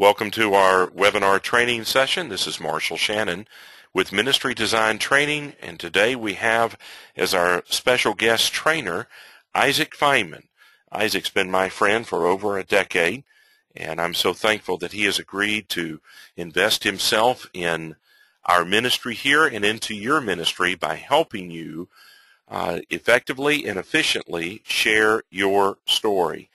Welcome to our webinar training session. This is Marshall Shannon with Ministry Design Training, and today we have as our special guest trainer Isaac Feynman. Isaac's been my friend for over a decade, and I'm so thankful that he has agreed to invest himself in our ministry here and into your ministry by helping you effectively and efficiently share your story.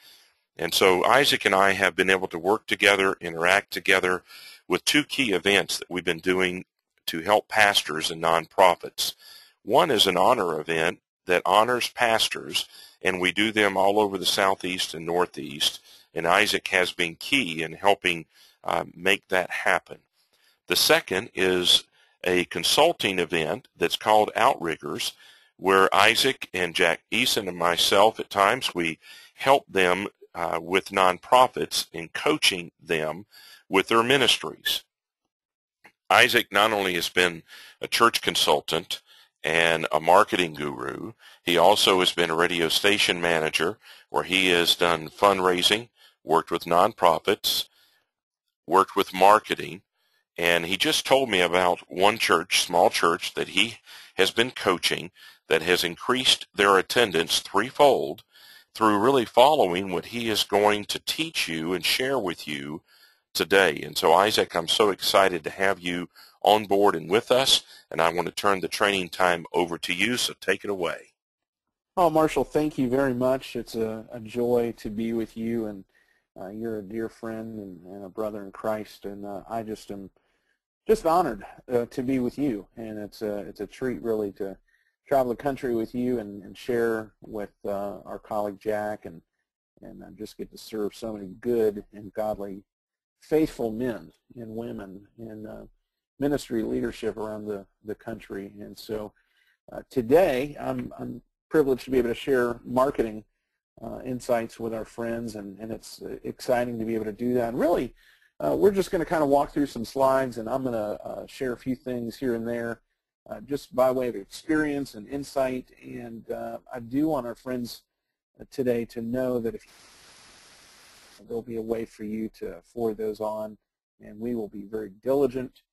And so Isaac and I have been able to work together, interact together with two key events that we've been doing to help pastors and nonprofits. One is an honor event that honors pastors, and we do them all over the Southeast and Northeast, and Isaac has been key in helping make that happen. The second is a consulting event that's called Outriggers, where Isaac and Jack Eason and myself at times, we help them with nonprofits in coaching them with their ministries. Isaac not only has been a church consultant and a marketing guru, he also has been a radio station manager where he has done fundraising, worked with nonprofits, worked with marketing, and he just told me about one church, small church, that he has been coaching that has increased their attendance threefold through really following what he is going to teach you and share with you today. And so, Isaac, I'm so excited to have you on board and with us, and I want to turn the training time over to you, so take it away. Oh, Marshall, thank you very much. It's a joy to be with you, and you're a dear friend and a brother in Christ, and I just am just honored to be with you, and it's a treat really to travel the country with you and share with our colleague Jack and just get to serve so many good and godly, faithful men and women in ministry leadership around the country. And so today I'm privileged to be able to share marketing insights with our friends, and it's exciting to be able to do that. And really, we're just going to kind of walk through some slides, and I'm going to share a few things here and there just by way of experience and insight. And I do want our friends today to know that there'll be a way for you to forward those on, and we will be very diligent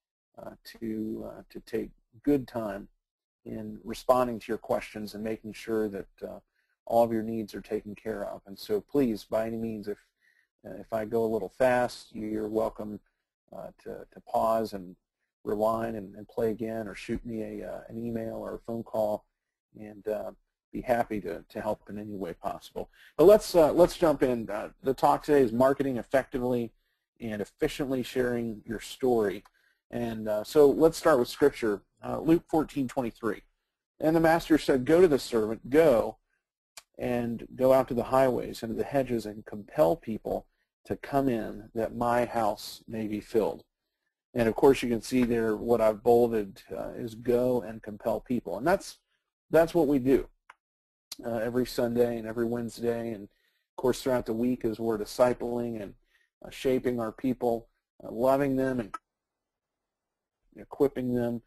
to take good time in responding to your questions and making sure that all of your needs are taken care of. And so please, by any means, if I go a little fast, you're welcome to pause and rewind and play again, or shoot me an email or a phone call, and be happy to help in any way possible. But let's jump in. The talk today is marketing effectively and efficiently sharing your story. And so let's start with Scripture, Luke 14:23. And the master said, "Go to the servant, go and go out to the highways and to the hedges and compel people to come in, that my house may be filled." And of course, you can see there what I've bolded is go and compel people. And that's what we do every Sunday and every Wednesday. And of course, throughout the week as we're discipling and shaping our people, loving them and equipping them,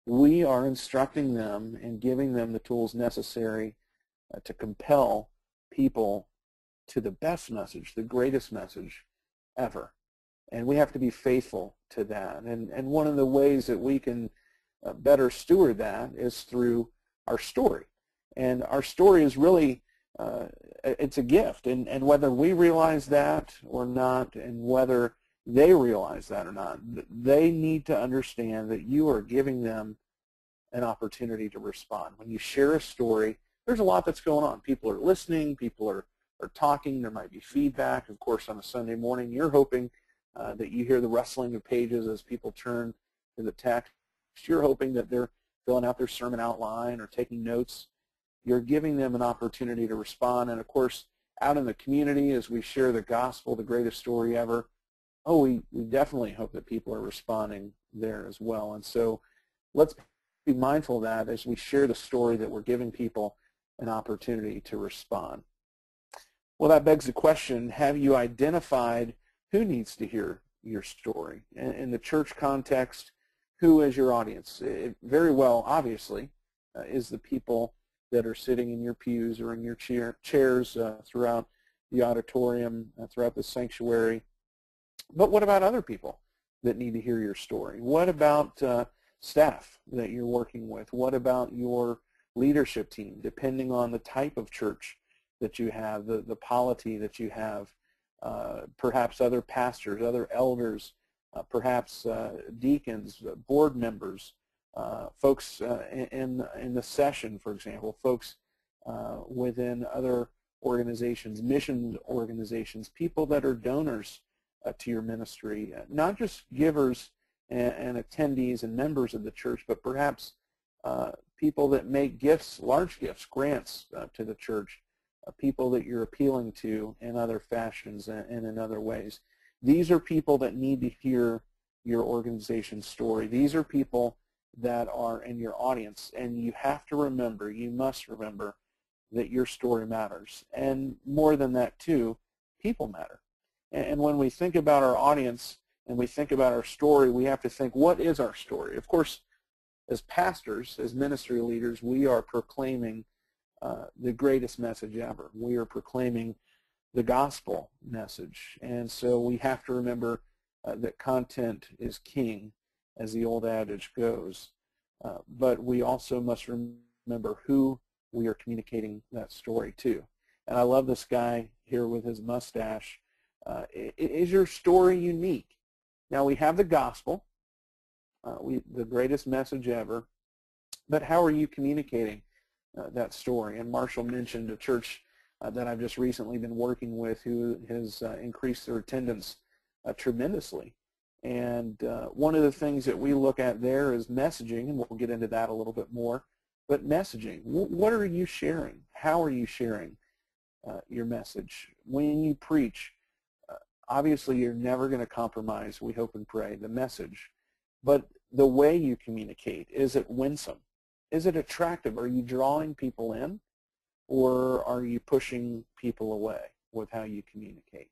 we are instructing them and giving them the tools necessary to compel people to the best message, the greatest message ever. And we have to be faithful to that. And one of the ways that we can better steward that is through our story. And our story is really, it's a gift. And whether we realize that or not, and whether they realize that or not, they need to understand that you are giving them an opportunity to respond. When you share a story, there's a lot that's going on. People are listening. People are talking. There might be feedback. Of course, on a Sunday morning, you're hoping that you hear the rustling of pages as people turn to the text. You're hoping that they're filling out their sermon outline or taking notes. You're giving them an opportunity to respond. And of course, out in the community, as we share the gospel, the greatest story ever, we definitely hope that people are responding there as well. And so let's be mindful of that as we share the story, that we're giving people an opportunity to respond. Well, that begs the question, have you identified who needs to hear your story? In the church context, who is your audience? It very well, obviously, is the people that are sitting in your pews or in your chairs throughout the auditorium, throughout the sanctuary. But what about other people that need to hear your story? What about staff that you're working with? What about your leadership team, depending on the type of church that you have, the polity that you have, perhaps other pastors, other elders, perhaps deacons, board members, folks in the session, for example, folks within other organizations, mission organizations, people that are donors to your ministry, not just givers and attendees and members of the church, but perhaps people that make gifts, large gifts, grants to the church, people that you're appealing to in other fashions and in other ways. These are people that need to hear your organization's story. These are people that are in your audience, and you have to remember, you must remember, that your story matters. And more than that too, people matter. And when we think about our audience and we think about our story, we have to think, what is our story? Of course, as pastors, as ministry leaders, we are proclaiming the greatest message ever. We are proclaiming the gospel message. And so we have to remember that content is king, as the old adage goes. But we also must remember who we are communicating that story to. And I love this guy here with his mustache. Is your story unique? Now, we have the gospel, the greatest message ever, but how are you communicating that story? And Marshall mentioned a church that I've just recently been working with who has increased their attendance tremendously. And one of the things that we look at there is messaging, and we'll get into that a little bit more, but messaging. What are you sharing? How are you sharing your message? When you preach, obviously you're never going to compromise, we hope and pray, the message. But the way you communicate, is it winsome? Is it attractive? Are you drawing people in, or are you pushing people away with how you communicate?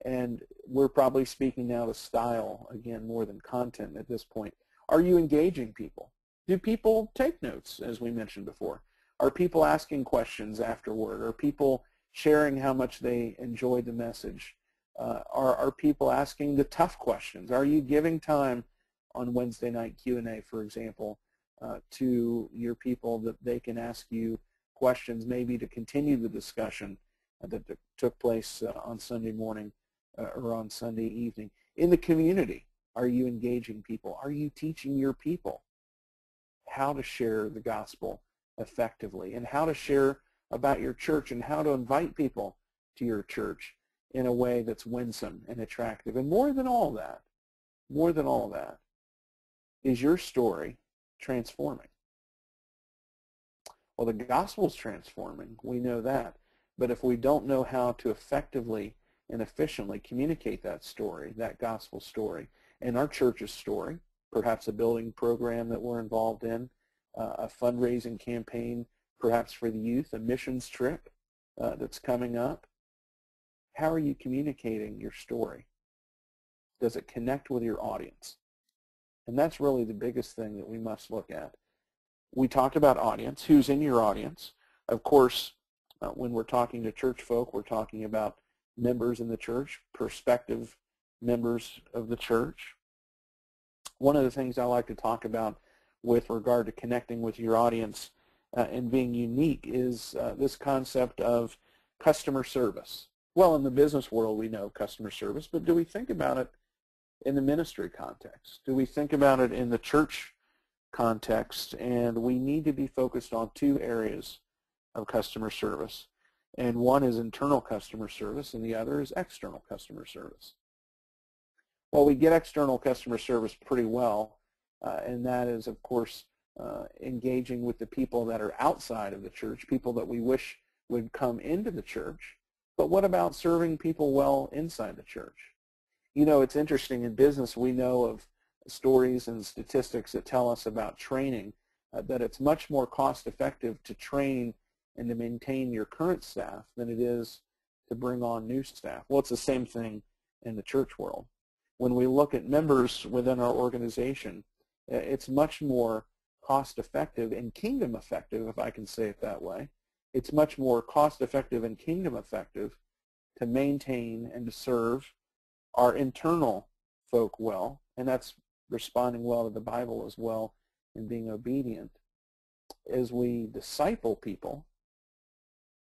And we're probably speaking now to style, again, more than content at this point. Are you engaging people? Do people take notes, as we mentioned before? Are people asking questions afterward? Are people sharing how much they enjoyed the message? Are people asking the tough questions? Are you giving time on Wednesday night Q&A, for example, to your people that they can ask you questions, maybe to continue the discussion that took place on Sunday morning or on Sunday evening? In the community, are you engaging people? Are you teaching your people how to share the gospel effectively and how to share about your church and how to invite people to your church in a way that's winsome and attractive? And more than all that, is your story transforming? Well, the gospel's transforming. We know that. But if we don't know how to effectively and efficiently communicate that story, that gospel story, and our church's story, perhaps a building program that we're involved in, a fundraising campaign, perhaps for the youth, a missions trip that's coming up, how are you communicating your story? Does it connect with your audience? And that's really the biggest thing that we must look at. We talked about audience. Who's in your audience? Of course, when we're talking to church folk, we're talking about members in the church, prospective members of the church. One of the things I like to talk about with regard to connecting with your audience and being unique is this concept of customer service. Well, in the business world, we know customer service, but do we think about it in the ministry context? Do we think about it in the church context? And we need to be focused on two areas of customer service. And one is internal customer service, and the other is external customer service. Well, we get external customer service pretty well, and that is, of course, engaging with the people that are outside of the church, people that we wish would come into the church. But what about serving people well inside the church? You know, it's interesting, in business we know of stories and statistics that tell us about training, that it's much more cost effective to train and to maintain your current staff than it is to bring on new staff. Well, it's the same thing in the church world. When we look at members within our organization, it's much more cost effective and kingdom effective, if I can say it that way. It's much more cost effective and kingdom effective to maintain and to serve our internal folk well, and that's responding well to the Bible as well and being obedient, as we disciple people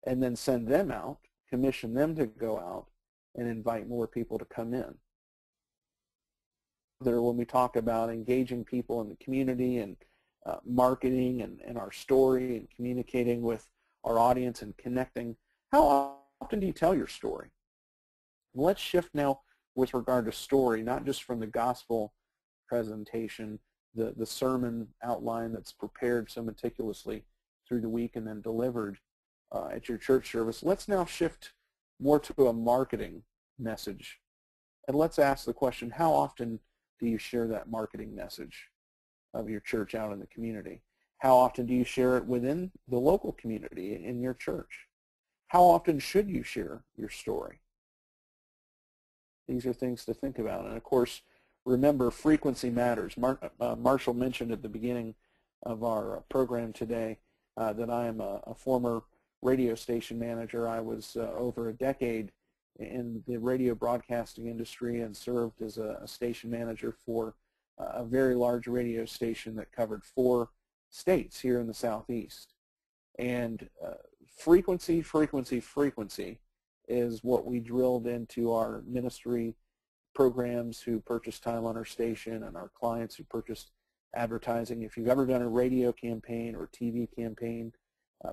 and then send them out, commission them to go out and invite more people to come in. When we talk about engaging people in the community and marketing and our story and communicating with our audience and connecting, how often do you tell your story? Let's shift now with regard to story, not just from the gospel presentation, the sermon outline that's prepared so meticulously through the week and then delivered at your church service. Let's now shift more to a marketing message. And let's ask the question, how often do you share that marketing message of your church out in the community? How often do you share it within the local community in your church? How often should you share your story? These are things to think about. And of course, remember, frequency matters. Marshall mentioned at the beginning of our program today that I am a former radio station manager. I was over a decade in the radio broadcasting industry and served as a station manager for a very large radio station that covered 4 states here in the Southeast. And frequency is what we drilled into our ministry programs who purchased time on our station and our clients who purchased advertising. If you've ever done a radio campaign or TV campaign,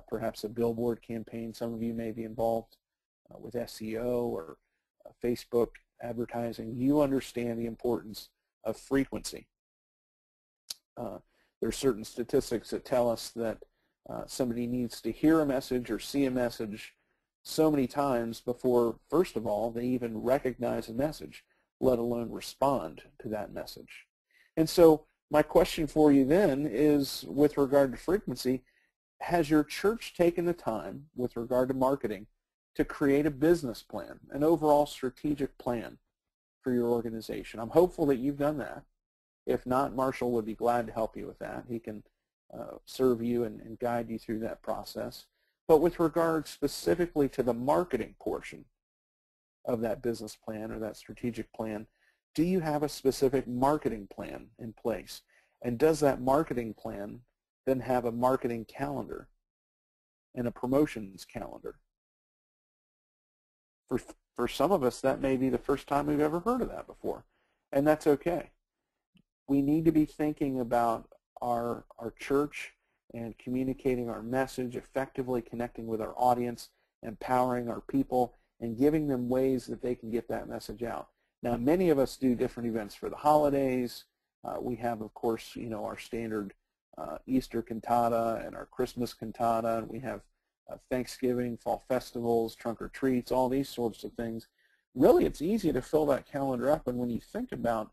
perhaps a billboard campaign, some of you may be involved with SEO or Facebook advertising, you understand the importance of frequency. There are certain statistics that tell us that somebody needs to hear a message or see a message so many times before, first of all, they even recognize a message, let alone respond to that message. And so my question for you then is, with regard to frequency, has your church taken the time, with regard to marketing, to create a business plan, an overall strategic plan for your organization? I'm hopeful that you've done that. If not, Marshall would be glad to help you with that. He can serve you and guide you through that process. But with regard specifically to the marketing portion of that business plan or that strategic plan, do you have a specific marketing plan in place? And does that marketing plan then have a marketing calendar and a promotions calendar? For some of us, that may be the first time we've ever heard of that before, and that's okay. We need to be thinking about our church and communicating our message, effectively connecting with our audience, empowering our people, and giving them ways that they can get that message out. Now, many of us do different events for the holidays. We have, of course, our standard Easter cantata and our Christmas cantata, and we have Thanksgiving, fall festivals, trunk or treats, all these sorts of things. Really, it's easy to fill that calendar up, and when you think about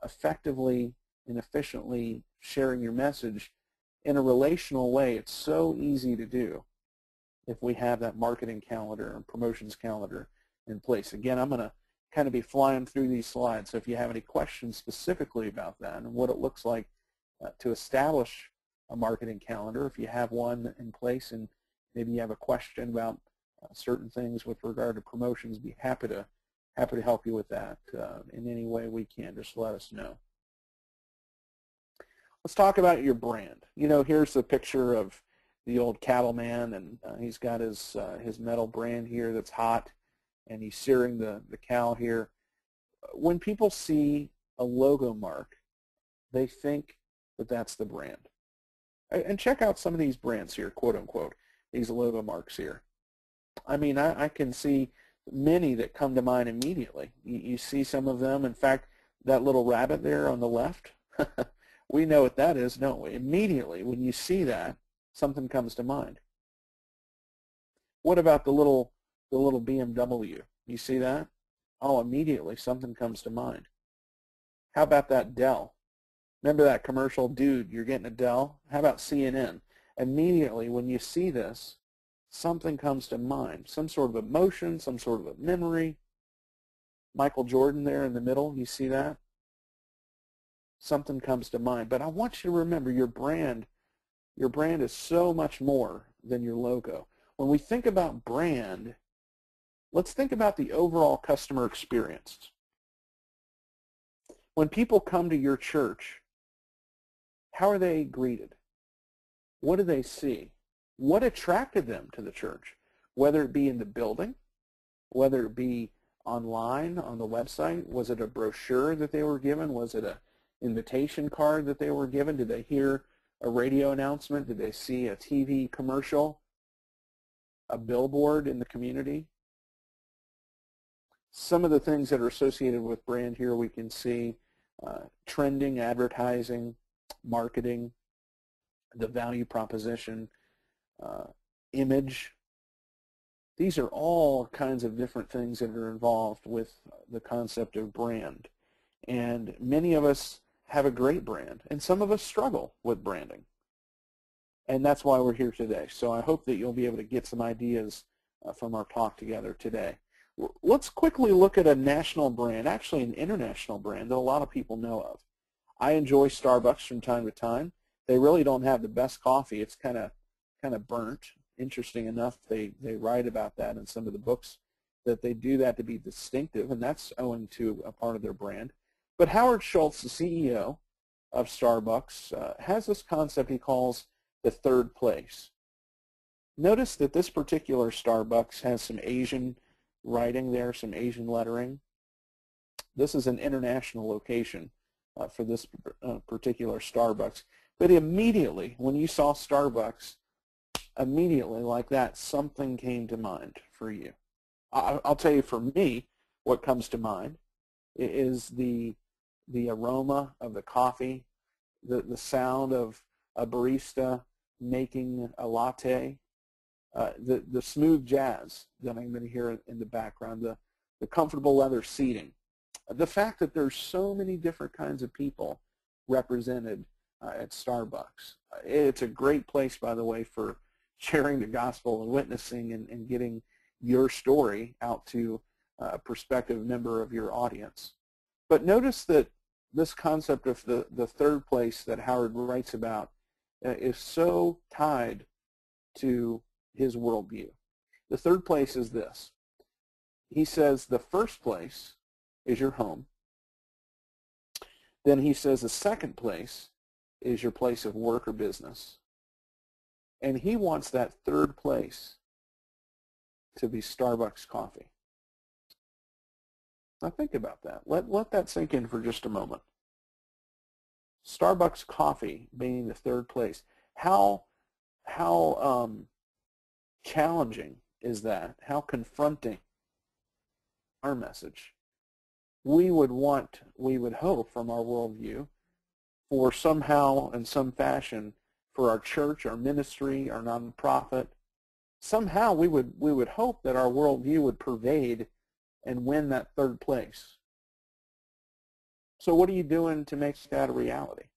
effectively and efficiently sharing your message in a relational way, it's so easy to do if we have that marketing calendar and promotions calendar in place. Again, I'm going to kind of be flying through these slides, so if you have any questions specifically about that and what it looks like to establish a marketing calendar, if you have one in place and maybe you have a question about certain things with regard to promotions, be happy to help you with that in any way we can. Just let us know. Let's talk about your brand. Here's the picture of the old cattleman, and he's got his metal brand here that's hot, and he's searing the cow here. When people see a logo mark, they think that that's the brand. And check out some of these brands here, quote unquote, these logo marks here. I mean, I can see many that come to mind immediately. You see some of them. In fact, that little rabbit there on the left, we know what that is, don't we? Immediately, when you see that, something comes to mind. What about the little BMW? You see that? Oh, immediately something comes to mind. How about that Dell? Remember that commercial, dude, you're getting a Dell? How about CNN? Immediately, when you see this, something comes to mind, some sort of emotion, some sort of a memory. Michael Jordan there in the middle, you see that? Something comes to mind. But I want you to remember your brand is so much more than your logo. When we think about brand, let's think about the overall customer experience. When people come to your church, how are they greeted? What do they see? What attracted them to the church? Whether it be in the building, whether it be online on the website, was it a brochure that they were given? Was it an invitation card that they were given? Did they hear a radio announcement? Did they see a TV commercial? A billboard in the community? Some of the things that are associated with brand here we can see trending, advertising, marketing, the value proposition, image. These are all kinds of different things that are involved with the concept of brand. And many of us have a great brand, and some of us struggle with branding. And that's why we're here today. So I hope that you'll be able to get some ideas from our talk together today. Let's quickly look at a national brand, actually an international brand that a lot of people know of. I enjoy Starbucks from time to time. They really don't have the best coffee. It's kind of burnt. Interesting enough, they write about that in some of the books, that they do that to be distinctive, and that's owing to a part of their brand. But Howard Schultz, the CEO of Starbucks, has this concept he calls the third place. Notice that this particular Starbucks has some Asian writing there, some Asian lettering. This is an international location for this particular Starbucks. But immediately, when you saw Starbucks, immediately like that, something came to mind for you. I'll tell you, for me, what comes to mind is the aroma of the coffee, the sound of a barista making a latte, the smooth jazz that I'm going to hear in the background, the comfortable leather seating, the fact that there's so many different kinds of people represented at Starbucks. It's a great place, by the way, for sharing the gospel and witnessing and getting your story out to a prospective member of your audience. But notice that this concept of the third place that Howard writes about is so tied to his worldview. The third place is this. He says the first place is your home. Then he says the second place is your place of work or business. And he wants that third place to be Starbucks coffee. Now think about that. Let that sink in for just a moment. Starbucks coffee being the third place. How challenging is that? How confronting our message? We would hope from our worldview for somehow in some fashion for our church, our ministry, our nonprofit, somehow we would hope that our worldview would pervade and win that third place. So what are you doing to make that a reality?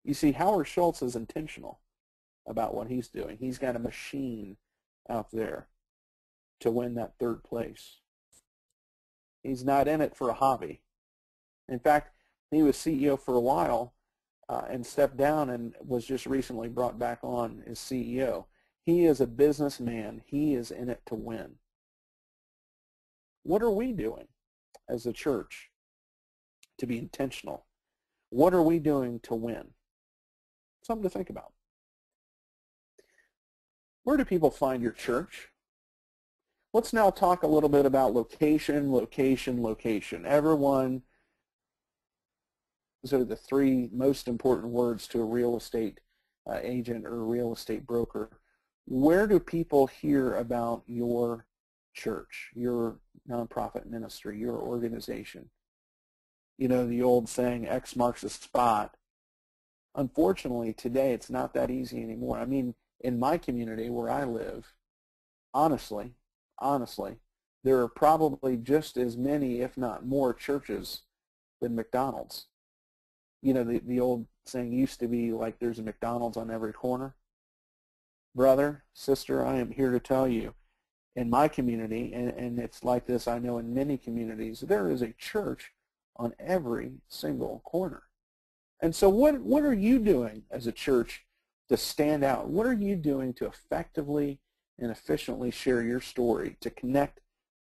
You see, Howard Schultz is intentional about what he's doing. He's got a machine out there to win that third place. He's not in it for a hobby. In fact, he was CEO for a while and stepped down and was just recently brought back on as CEO. He is a businessman. He is in it to win. What are we doing as a church to be intentional? What are we doing to win? Something to think about. Where do people find your church? Let's now talk a little bit about location, location, location. Everyone, those are the three most important words to a real estate agent or a real estate broker. Where do people hear about your church, your nonprofit ministry, your organization? You know, the old saying, X marks the spot. Unfortunately, today it's not that easy anymore. I mean, in my community where I live, honestly, there are probably just as many, if not more, churches than McDonald's. You know, the old saying used to be like there's a McDonald's on every corner. Brother, sister, I am here to tell you, in my community, and it's like this I know in many communities, there is a church on every single corner. And so what are you doing as a church to stand out? What are you doing to effectively and efficiently share your story, to connect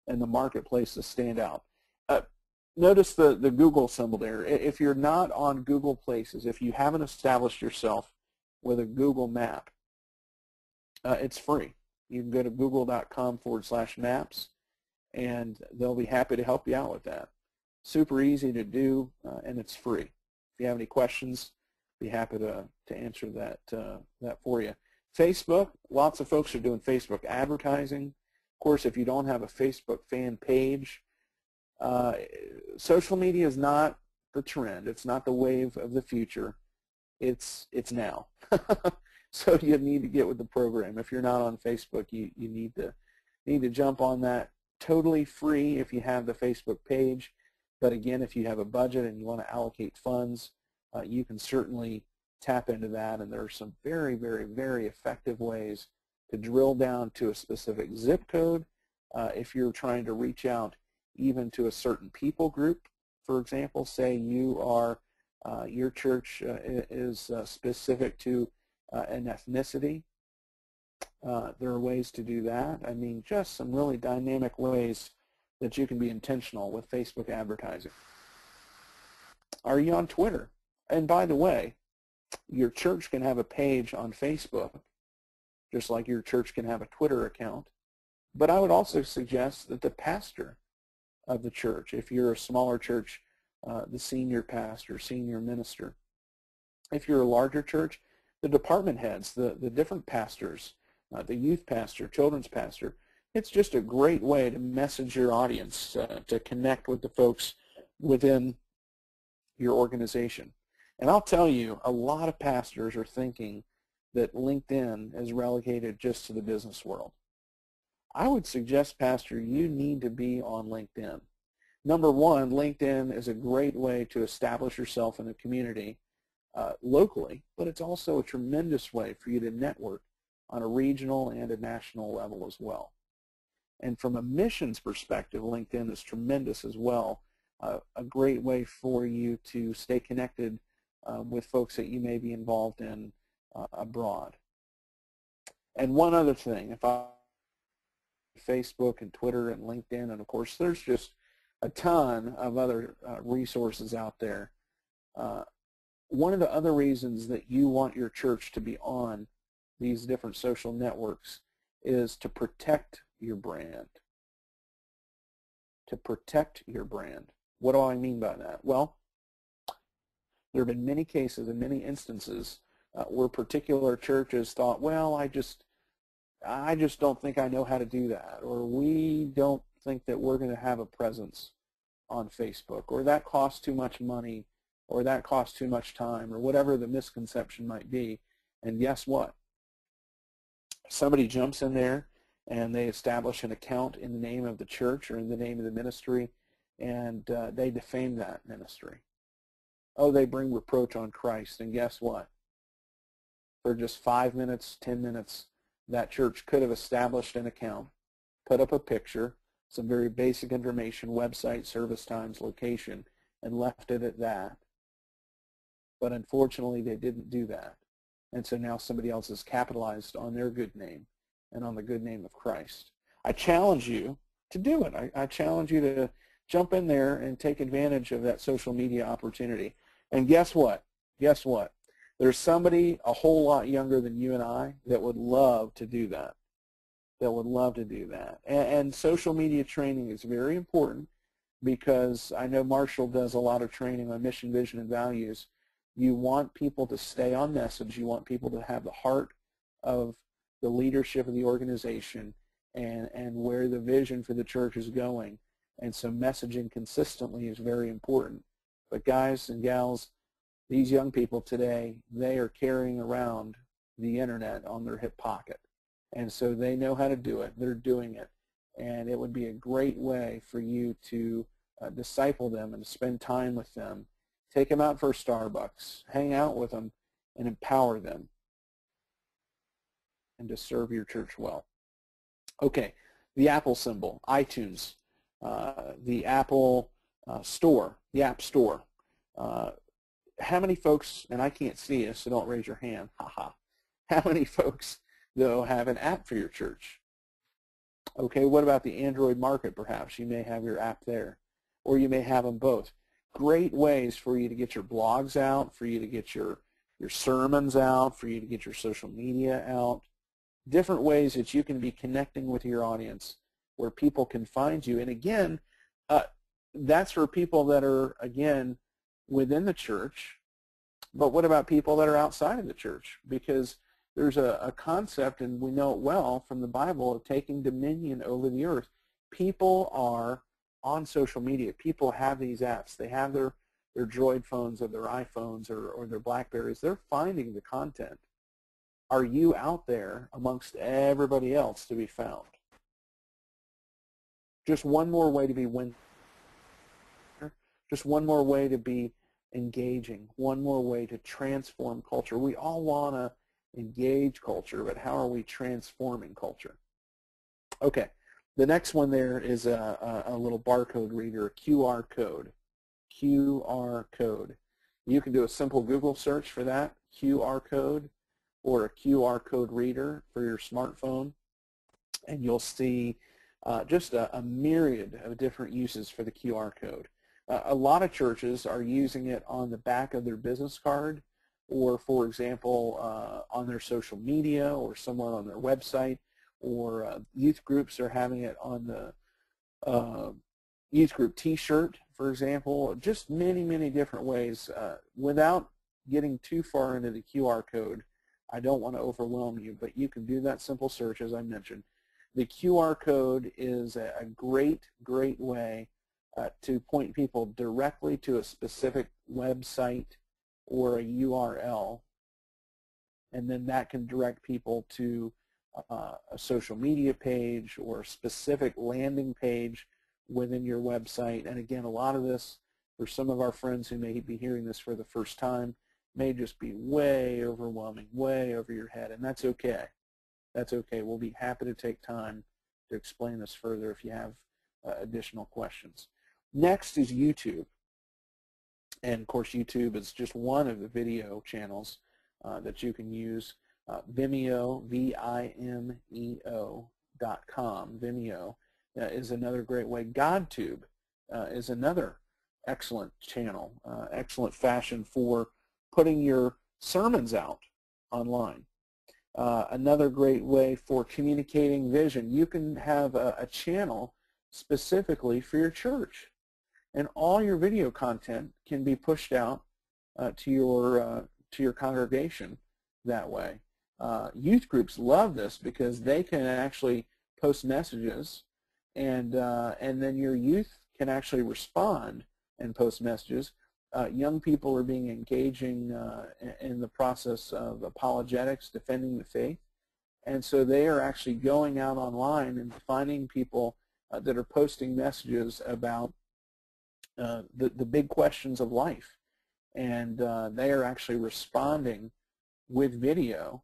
in the marketplace to stand out? notice the Google symbol there. If you're not on Google Places, if you haven't established yourself with a Google map, it's free. You can go to google.com/maps, and they'll be happy to help you out with that. Super easy to do, and it's free. If you have any questions, be happy to answer that for you. Facebook, lots of folks are doing Facebook advertising. Of course, if you don't have a Facebook fan page, social media is not the trend. It's not the wave of the future. It's now. So you need to get with the program. If you're not on Facebook, you need to jump on that. Totally free if you have the Facebook page. But again, if you have a budget and you want to allocate funds, you can certainly tap into that. And there are some very, very, very effective ways to drill down to a specific zip code. If you're trying to reach out even to a certain people group, for example, say you are, your church is specific to an ethnicity, there are ways to do that. I mean, just some really dynamic ways that you can be intentional with Facebook advertising. Are you on Twitter? And by the way, your church can have a page on Facebook, just like your church can have a Twitter account. But I would also suggest that the pastor of the church, if you're a smaller church, the senior pastor, senior minister. If you're a larger church, the department heads, the different pastors, the youth pastor, children's pastor. It's just a great way to message your audience, to connect with the folks within your organization. And I'll tell you, a lot of pastors are thinking that LinkedIn is relegated just to the business world. I would suggest, Pastor, you need to be on LinkedIn. Number one, LinkedIn is a great way to establish yourself in a community locally, but it's also a tremendous way for you to network on a regional and a national level as well. And from a missions perspective, LinkedIn is tremendous as well, a great way for you to stay connected with folks that you may be involved in abroad. And one other thing, if I Facebook and Twitter and LinkedIn, and of course there's just a ton of other resources out there. One of the other reasons that you want your church to be on these different social networks is to protect your brand. To protect your brand. What do I mean by that? Well, there have been many cases and many instances where particular churches thought, well, I just don't think I know how to do that, or we don't think that we're going to have a presence on Facebook, or that costs too much money, or that costs too much time, or whatever the misconception might be. And guess what? Somebody jumps in there and they establish an account in the name of the church or in the name of the ministry, and they defame that ministry. Oh, they bring reproach on Christ, and guess what? For just 5 minutes, 10 minutes, that church could have established an account, put up a picture, some very basic information, website, service times, location, and left it at that. But unfortunately, they didn't do that. And so now somebody else has capitalized on their good name and on the good name of Christ. I challenge you to do it. I challenge you to jump in there and take advantage of that social media opportunity. And guess what? Guess what? There's somebody a whole lot younger than you and I that would love to do that. That would love to do that. And social media training is very important, because I know Marshall does a lot of training on mission, vision, and values. You want people to stay on message. You want people to have the heart of the leadership of the organization and where the vision for the church is going. And so messaging consistently is very important. But guys and gals, these young people today, they are carrying around the internet on their hip pocket. And so they know how to do it. They're doing it. And it would be a great way for you to disciple them and spend time with them. Take them out for a Starbucks. Hang out with them and empower them, and to serve your church well. Okay, the Apple symbol, iTunes, the Apple Store, the App Store. How many folks, and I can't see you, so don't raise your hand, haha. How many folks, though, have an app for your church? Okay, what about the Android market, perhaps? You may have your app there. or you may have them both. Great ways for you to get your blogs out, for you to get your sermons out, for you to get your social media out. Different ways that you can be connecting with your audience where people can find you. And again, that's for people that are, again, within the church. But what about people that are outside of the church? Because there's a concept, and we know it well from the Bible, of taking dominion over the earth. People are on social media. People have these apps. They have their Droid phones or their iPhones or their BlackBerries. They're finding the content. Are you out there amongst everybody else to be found? Just one more way to be just one more way to be engaging, one more way to transform culture. We all want to engage culture, but how are we transforming culture? Okay, the next one there is a little barcode reader, a QR code. QR code. You can do a simple Google search for that, QR code, or a QR code reader for your smartphone, and you'll see just a myriad of different uses for the QR code. A lot of churches are using it on the back of their business card, or, for example, on their social media or somewhere on their website, or youth groups are having it on the youth group T-shirt, for example. Just many, many different ways. Without getting too far into the QR code, I don't want to overwhelm you, but you can do that simple search, as I mentioned. The QR code is a great, great way to point people directly to a specific website or a URL, and then that can direct people to a social media page or a specific landing page within your website. And again, a lot of this, for some of our friends who may be hearing this for the first time, may just be way overwhelming, way over your head, and that's okay. That's okay. We'll be happy to take time to explain this further if you have additional questions. Next is YouTube. And of course, YouTube is just one of the video channels that you can use. Vimeo, Vimeo.com. Vimeo is another great way. GodTube is another excellent channel, excellent fashion for putting your sermons out online. Another great way for communicating vision. You can have a channel specifically for your church, and all your video content can be pushed out to your congregation that way. Youth groups love this because they can actually post messages, and then your youth can actually respond and post messages. Young people are being engaging in the process of apologetics, defending the faith, and so they are actually going out online and finding people that are posting messages about the big questions of life, and they are actually responding with video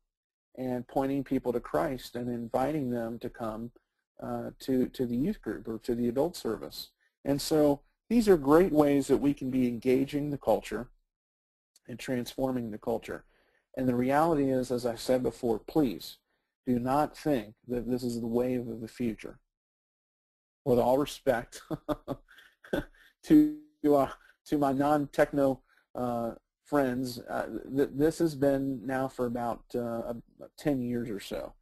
and pointing people to Christ and inviting them to come to the youth group or to the adult service. And so these are great ways that we can be engaging the culture and transforming the culture. And the reality is, as I said before, please do not think that this is the wave of the future. With all respect to my non-techno friends, this has been now for about 10 years or so.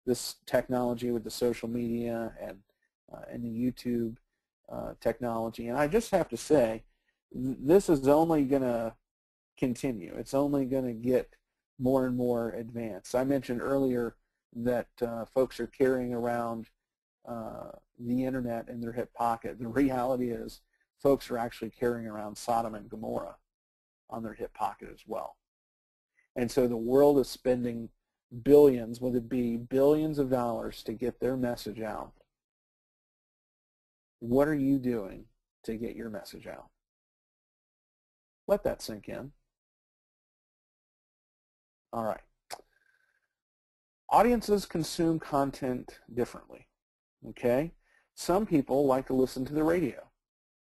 This technology with the social media and the YouTube technology, and I just have to say, this is only going to continue. It's only going to get more and more advanced. I mentioned earlier that folks are carrying around the internet in their hip pocket. The reality is, folks are actually carrying around Sodom and Gomorrah on their hip pocket as well. And so the world is spending billions, whether it be billions of dollars, to get their message out. What are you doing to get your message out? Let that sink in. All right. Audiences consume content differently, okay? Some people like to listen to the radio.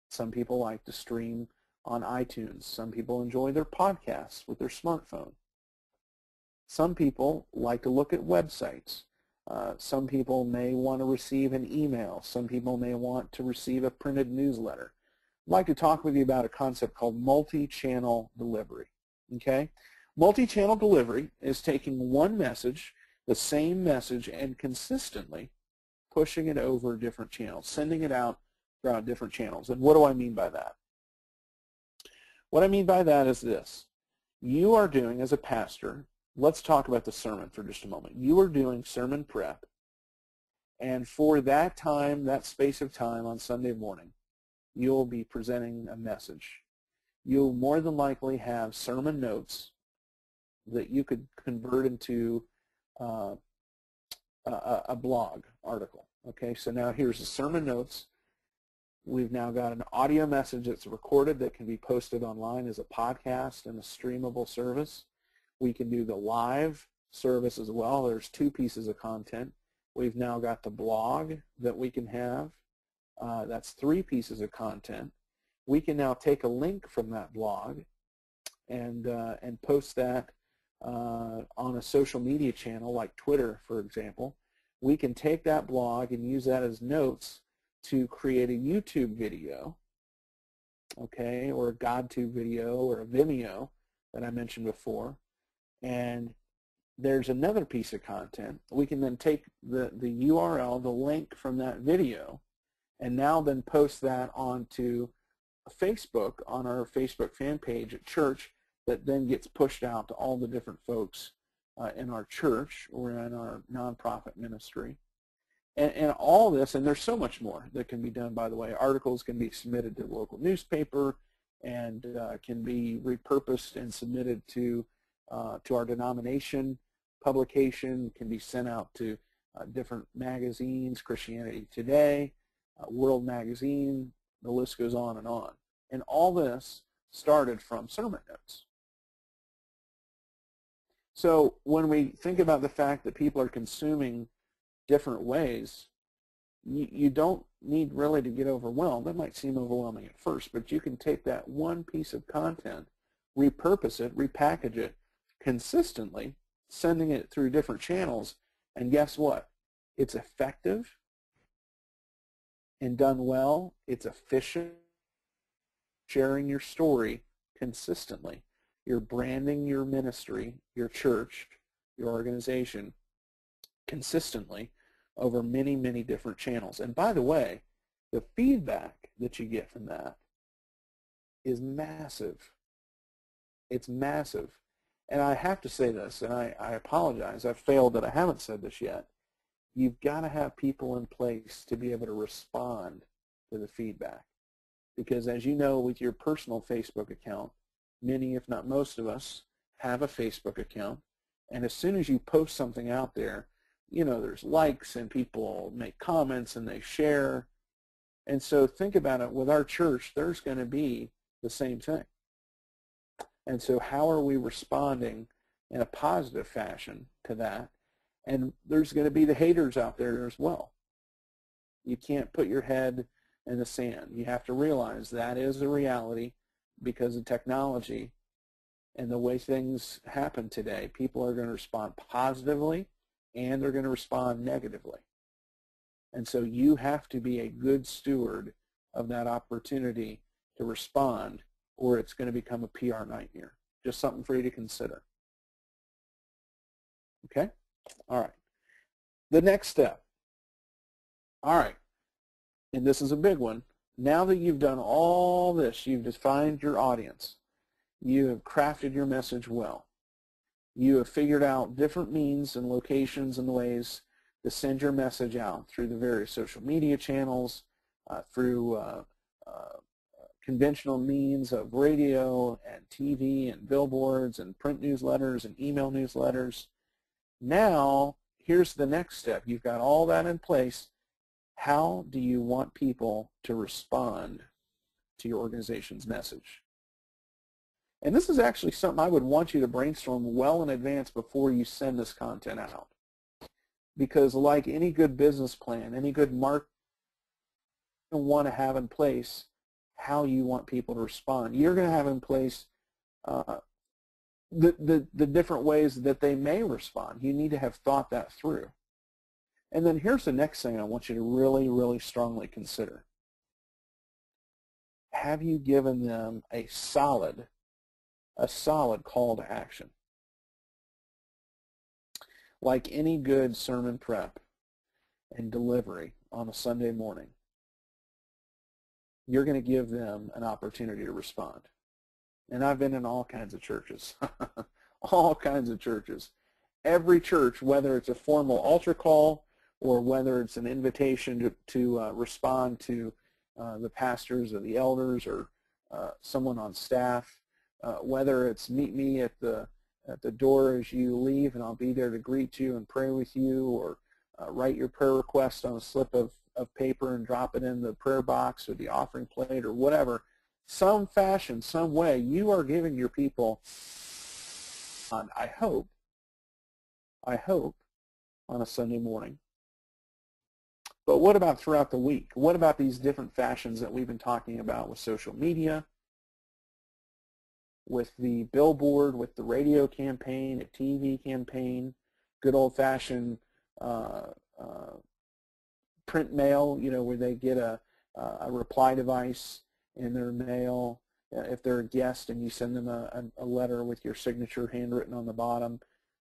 Some people like to stream on iTunes. Some people enjoy their podcasts with their smartphone. Some people like to look at websites. Some people may want to receive an email. Some people may want to receive a printed newsletter. I'd like to talk with you about a concept called multi-channel delivery. Okay? Multi-channel delivery is taking one message, the same message, and consistently pushing it over different channels, sending it out throughout different channels. And what do I mean by that? What I mean by that is this. You are doing, as a pastor, let's talk about the sermon for just a moment. You are doing sermon prep, and for that time, that space of time on Sunday morning, you'll be presenting a message. You'll more than likely have sermon notes that you could convert into a blog article. Okay, so now here's the sermon notes. We've now got an audio message that's recorded that can be posted online as a podcast and a streamable service. We can do the live service as well. There's two pieces of content. We've now got the blog that we can have. That's three pieces of content. We can now take a link from that blog and post that on a social media channel like Twitter, for example. We can take that blog and use that as notes to create a YouTube video, okay, or a GodTube video or a Vimeo that I mentioned before. And there's another piece of content. We can then take the URL, the link from that video, and now then post that onto Facebook on our Facebook fan page at church that then gets pushed out to all the different folks in our church or in our nonprofit ministry. And all this, and there's so much more that can be done, by the way. Articles can be submitted to the local newspaper and can be repurposed and submitted to our denomination. Publication can be sent out to different magazines, Christianity Today, World Magazine, the list goes on. And all this started from sermon notes. So when we think about the fact that people are consuming different ways, you don't need really to get overwhelmed. It might seem overwhelming at first, but you can take that one piece of content, repurpose it, repackage it consistently, sending it through different channels, and guess what? It's effective and done well. It's efficient. Sharing your story consistently. You're branding your ministry, your church, your organization consistently over many, many different channels. And by the way, the feedback that you get from that is massive. It's massive. And I have to say this, and I apologize. I've failed that I haven't said this yet. You've got to have people in place to be able to respond to the feedback. Because as you know, with your personal Facebook account, many, if not most of us, have a Facebook account. And as soon as you post something out there, you know, there's likes and people make comments and they share. And so think about it, with our church, there's going to be the same thing. And so how are we responding in a positive fashion to that? And there's going to be the haters out there as well. You can't put your head in the sand. You have to realize that is a reality because of technology and the way things happen today. People are going to respond positively and they're going to respond negatively. And so you have to be a good steward of that opportunity to respond, or it's going to become a PR nightmare. Just something for you to consider. Okay? All right. The next step. All right. And this is a big one. Now that you've done all this, you've defined your audience, you have crafted your message well, you have figured out different means and locations and ways to send your message out through the various social media channels, through conventional means of radio and TV and billboards and print newsletters and email newsletters. Now, here's the next step. You've got all that in place. How do you want people to respond to your organization's message? And this is actually something I would want you to brainstorm well in advance before you send this content out. Because like any good business plan, any good marketing, you want to have in place how you want people to respond. You're going to have in place the different ways that they may respond. You need to have thought that through. And then here's the next thing I want you to really, really strongly consider. have you given them a solid call to action? Like any good sermon prep and delivery on a Sunday morning, you're going to give them an opportunity to respond. And I've been in all kinds of churches, all kinds of churches. Every church, whether it's a formal altar call or whether it's an invitation to respond to the pastors or the elders or someone on staff, whether it's meet me at the door as you leave and I'll be there to greet you and pray with you, or write your prayer request on a slip of paper and drop it in the prayer box or the offering plate or whatever, some fashion, some way, you are giving your people, I hope, on a Sunday morning. But what about throughout the week? What about these different fashions that we've been talking about with social media, with the billboard, with the radio campaign, a TV campaign, good old-fashioned print mail, where they get a reply device in their mail. If they're a guest and you send them a letter with your signature handwritten on the bottom,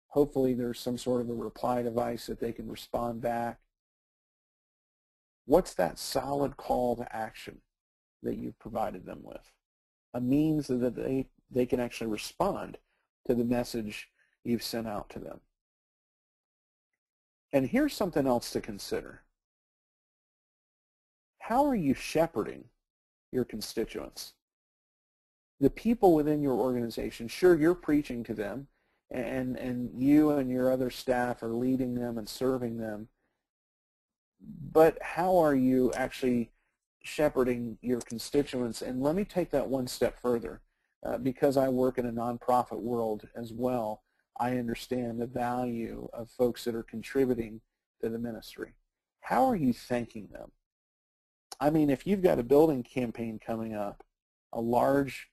hopefully there's some sort of a reply device that they can respond back. What's that solid call to action that you've provided them with? A means that they can actually respond to the message you've sent out to them. And here's something else to consider. How are you shepherding your constituents? The people within your organization, sure, you're preaching to them, and you and your other staff are leading them and serving them, but how are you actually shepherding your constituents? And let me take that one step further. Because I work in a nonprofit world as well, I understand the value of folks that are contributing to the ministry. How are you thanking them? I mean, if you've got a building campaign coming up, a large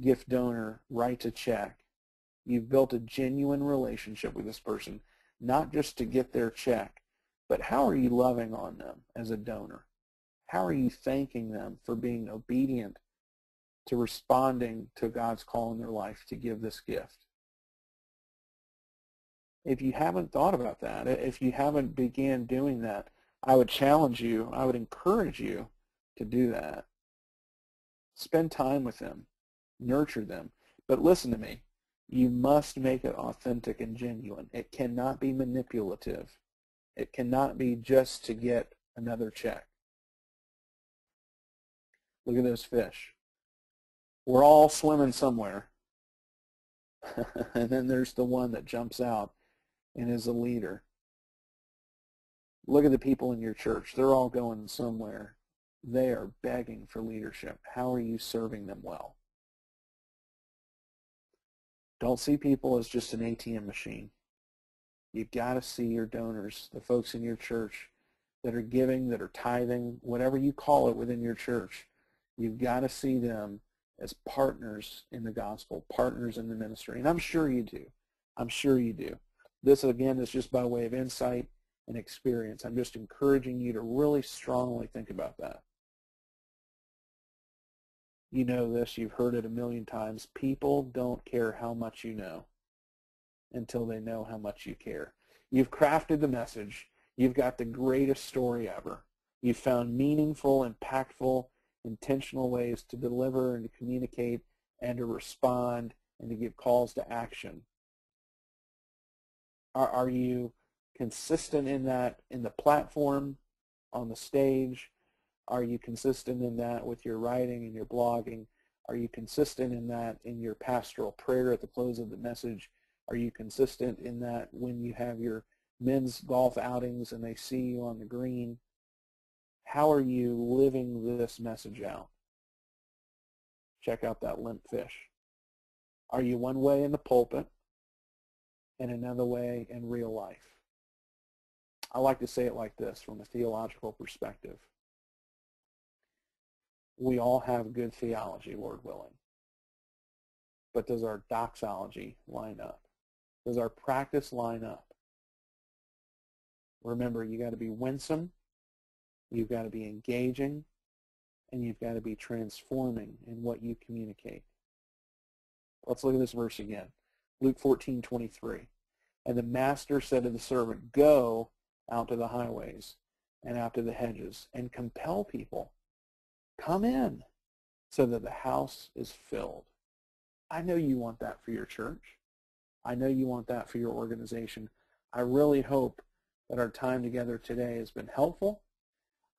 gift donor writes a check, you've built a genuine relationship with this person, not just to get their check, but how are you loving on them as a donor? How are you thanking them for being obedient to responding to God's call in their life to give this gift? If you haven't thought about that, if you haven't began doing that, I would challenge you, I would encourage you to do that. Spend time with them, nurture them. But listen to me, you must make it authentic and genuine. It cannot be manipulative. It cannot be just to get another check. Look at those fish. We're all swimming somewhere. And then there's the one that jumps out and is a leader. Look at the people in your church. They're all going somewhere. They are begging for leadership. How are you serving them well? Don't see people as just an ATM machine. You've got to see your donors, the folks in your church that are giving, that are tithing, whatever you call it within your church. You've got to see them as partners in the gospel, partners in the ministry. And I'm sure you do. I'm sure you do. This, again, is just by way of insight and experience. I'm just encouraging you to really strongly think about that. You know this. You've heard it a million times. People don't care how much you know until they know how much you care. You've crafted the message. You've got the greatest story ever. You've found meaningful, impactful, intentional ways to deliver and to communicate and to respond and to give calls to action. Are you consistent in that in the platform, on the stage? Are you consistent in that with your writing and your blogging? Are you consistent in that in your pastoral prayer at the close of the message? Are you consistent in that when you have your men's golf outings and they see you on the green? How are you living this message out? Check out that limp fish. Are you one way in the pulpit and another way in real life? I like to say it like this from a theological perspective. We all have good theology, Lord willing. But does our doxology line up? Does our practice line up? Remember, you got to be winsome. You've got to be engaging. and you've got to be transforming in what you communicate. Let's look at this verse again. Luke 14:23. And the master said to the servant, go out to the highways and out to the hedges and compel people. Come in so that the house is filled. I know you want that for your church. I know you want that for your organization. I really hope that our time together today has been helpful.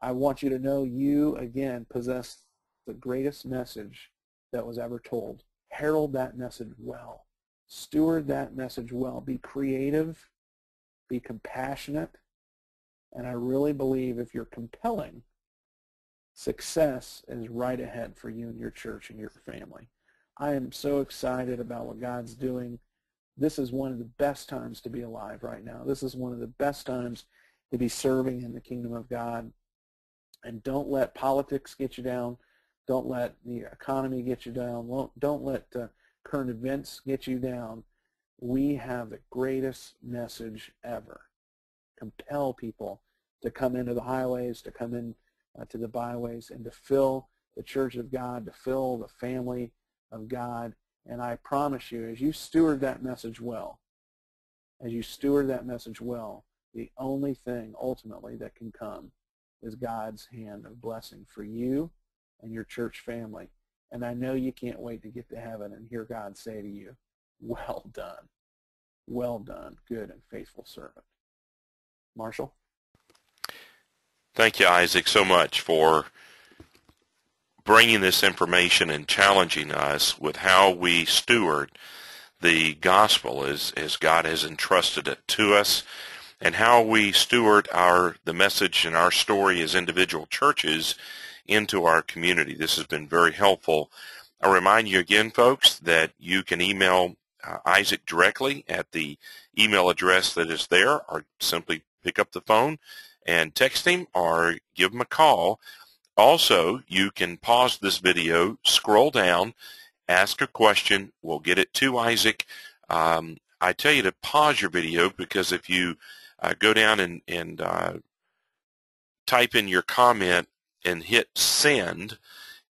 I want you to know you, again, possess the greatest message that was ever told. Herald that message well. Steward that message well. Be creative. Be compassionate. And I really believe if you're compelling, success is right ahead for you and your church and your family. I am so excited about what God's doing. This is one of the best times to be alive right now. This is one of the best times to be serving in the kingdom of God. And don't let politics get you down. Don't let the economy get you down. Don't let current events get you down. We have the greatest message ever. Compel people to come into the highways, to come in to the byways, and to fill the church of God, to fill the family of God. And I promise you, as you steward that message well, the only thing ultimately that can come is God's hand of blessing for you and your church family. And I know you can't wait to get to heaven and hear God say to you, well done, good and faithful servant. Marshall? Thank you, Isaac, so much for bringing this information and challenging us with how we steward the gospel as God has entrusted it to us, and how we steward the message and our story as individual churches into our community. This has been very helpful. I'll remind you again, folks, that you can email Isaac directly at the email address that is there, or simply pick up the phone and text him or give him a call. Also, you can pause this video, scroll down, ask a question. We'll get it to Isaac. I tell you to pause your video because if you go down and type in your comment and hit send,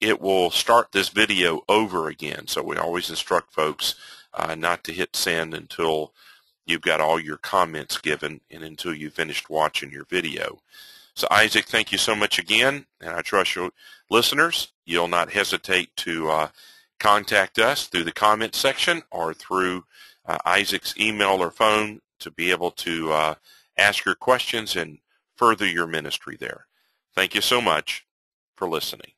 it will start this video over again. So we always instruct folks not to hit send until you've got all your comments given and until you've finished watching your video. So Isaac, thank you so much again, and I trust your listeners, you'll not hesitate to contact us through the comment section or through Isaac's email or phone to be able to ask your questions and further your ministry there. Thank you so much for listening.